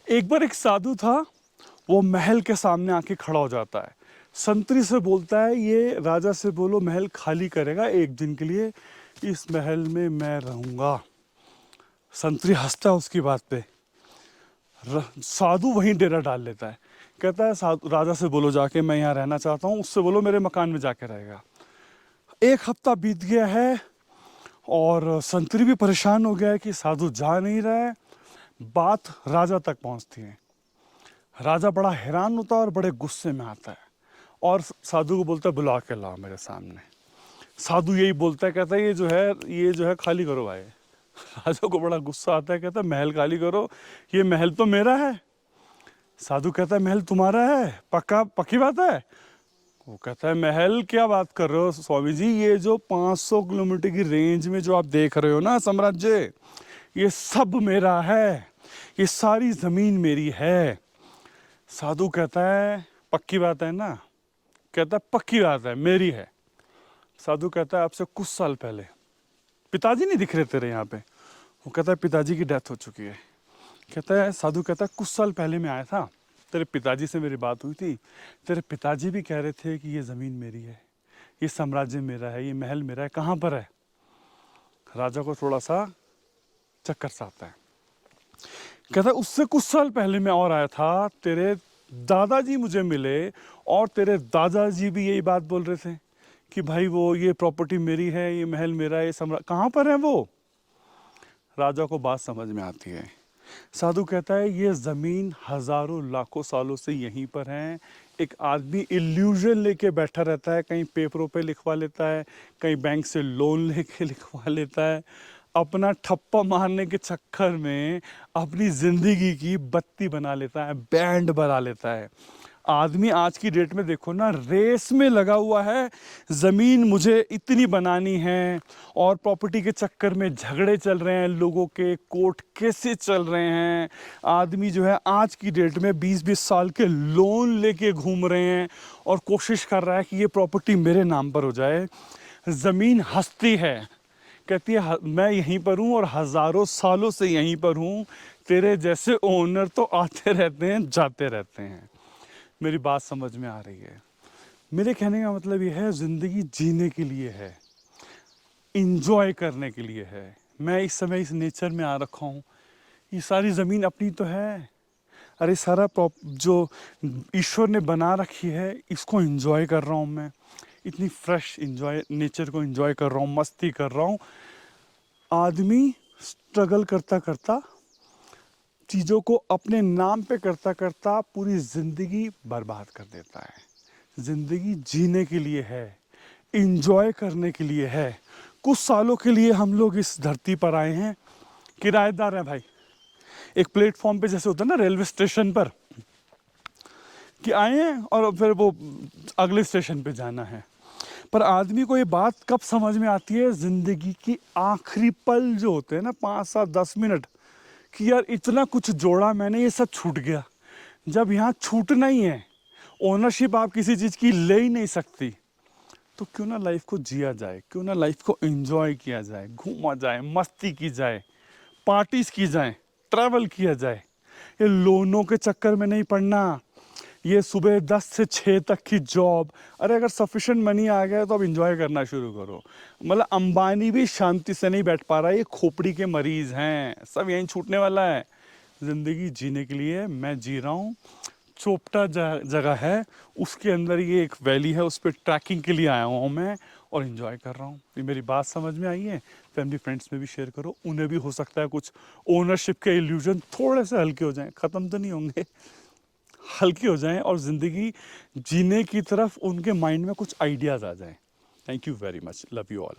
एक बार एक साधु था, वो महल के सामने आके खड़ा हो जाता है। संतरी से बोलता है, ये राजा से बोलो महल खाली करेगा एक दिन के लिए, इस महल में मैं रहूंगा। संतरी हंसता है उसकी बात पे। साधु वहीं डेरा डाल लेता है। कहता है साधु राजा से बोलो जाके मैं यहाँ रहना चाहता हूँ, उससे बोलो मेरे मकान में जाके रहेगा। एक हफ्ता बीत गया है और संतरी भी परेशान हो गया है कि साधु जा नहीं रहा है। बात राजा तक पहुंचती है। राजा बड़ा हैरान होता है और बड़े गुस्से में आता है और साधु को बोलता है बुला के लाओ मेरे सामने। साधु यही बोलता है, कहता है ये जो है खाली करो भाई। राजा को बड़ा गुस्सा आता है, कहता है महल खाली करो, ये महल तो मेरा है। साधु कहता है महल तुम्हारा है, पक्का पक्की बात है? वो कहता है महल क्या बात कर रहे हो स्वामी जी, ये जो 500 किलोमीटर की रेंज में जो आप देख रहे हो ना साम्राज्य, ये सब मेरा है, ये सारी जमीन मेरी है। साधु कहता है पक्की बात है ना? कहता है पक्की बात है, मेरी है। साधु कहता है आपसे कुछ साल पहले पिताजी नहीं दिख रहे तेरे यहाँ पे? वो कहता है पिताजी की डेथ हो चुकी है। कहता है साधु कहता है कुछ साल पहले मैं आया था, तेरे पिताजी से मेरी बात हुई थी, तेरे पिताजी भी कह रहे थे कि ये ज़मीन मेरी है, ये साम्राज्य मेरा है, ये महल मेरा है, कहाँ पर है? राजा को थोड़ा सा चक्कर सा आता है। कहता है उससे कुछ साल पहले मैं और आया था, तेरे दादाजी मुझे मिले और तेरे दादाजी भी यही बात बोल रहे थे कि भाई वो ये प्रॉपर्टी मेरी है, ये महल मेरा है, ये सम्राट कहाँ पर है वो? राजा को बात समझ में आती है। साधु कहता है ये ज़मीन हज़ारों लाखों सालों से यहीं पर है। एक आदमी इल्यूजन लेके बैठा रहता है, कहीं पेपरों पे लिखवा लेता है, कहीं बैंक से लोन लेके लिखवा लेता है, अपना ठप्पा मारने के चक्कर में अपनी ज़िंदगी की बत्ती बना लेता है, बैंड बना लेता है। आदमी आज की डेट में देखो ना, रेस में लगा हुआ है, ज़मीन मुझे इतनी बनानी है, और प्रॉपर्टी के चक्कर में झगड़े चल रहे हैं, लोगों के कोर्ट केसेस चल रहे हैं। आदमी जो है आज की डेट में 20-20 साल के लोन लेके घूम रहे हैं और कोशिश कर रहा है कि ये प्रॉपर्टी मेरे नाम पर हो जाए। ज़मीन हंसती है, कहती है मैं यहीं पर हूँ और हज़ारों सालों से यहीं पर हूँ, तेरे जैसे ओनर तो आते रहते हैं जाते रहते हैं। मेरी बात समझ में आ रही है? मेरे कहने का मतलब ये है, ज़िंदगी जीने के लिए है, इंजॉय करने के लिए है। मैं इस समय इस नेचर में आ रखा हूँ, ये सारी ज़मीन अपनी तो है, अरे सारा जो ईश्वर ने बना रखी है इसको एंजॉय कर रहा हूँ मैं, इतनी फ्रेश इंजॉय नेचर को एंजॉय कर रहा हूँ, मस्ती कर रहा हूँ। आदमी स्ट्रगल करता करता, चीज़ों को अपने नाम पे करता करता पूरी ज़िंदगी बर्बाद कर देता है। ज़िंदगी जीने के लिए है, इंजॉय करने के लिए है। कुछ सालों के लिए हम लोग इस धरती पर आए हैं, किराएदार हैं भाई। एक प्लेटफॉर्म पे जैसे होता है ना रेलवे स्टेशन पर, कि आए हैं और फिर वो अगले स्टेशन पे जाना है। पर आदमी को ये बात कब समझ में आती है, ज़िंदगी की आखिरी पल जो होते हैं ना, 5, 7, 10 मिनट, कि यार इतना कुछ जोड़ा मैंने, ये सब छूट गया। जब यहाँ छूटना ही है, ओनरशिप आप किसी चीज़ की ले ही नहीं सकती, तो क्यों ना लाइफ को जिया जाए, क्यों ना लाइफ को एंजॉय किया जाए, घूमा जाए, मस्ती की जाए, पार्टीज की जाए, ट्रैवल किया जाए। ये लोनों के चक्कर में नहीं पड़ना, ये सुबह 10 से 6 तक की जॉब। अरे अगर सफिशिएंट मनी आ गया तो अब इंजॉय करना शुरू करो। मतलब अंबानी भी शांति से नहीं बैठ पा रहा है, ये खोपड़ी के मरीज हैं, सब यहीं छूटने वाला है। ज़िंदगी जीने के लिए मैं जी रहा हूँ। चोपटा जगह है, उसके अंदर ये एक वैली है, उस पर ट्रैकिंग के लिए आया हूँ मैं और इन्जॉय कर रहा हूँ। ये मेरी बात समझ में आई है? फैमिली फ्रेंड्स में भी शेयर करो, उन्हें भी हो सकता है कुछ ओनरशिप के इल्यूजन थोड़े से हल्के हो जाएं, ख़त्म तो नहीं होंगे, हल्के हो जाएं और ज़िंदगी जीने की तरफ उनके माइंड में कुछ आइडियाज़ आ जाएं। Thank you very much, love you all.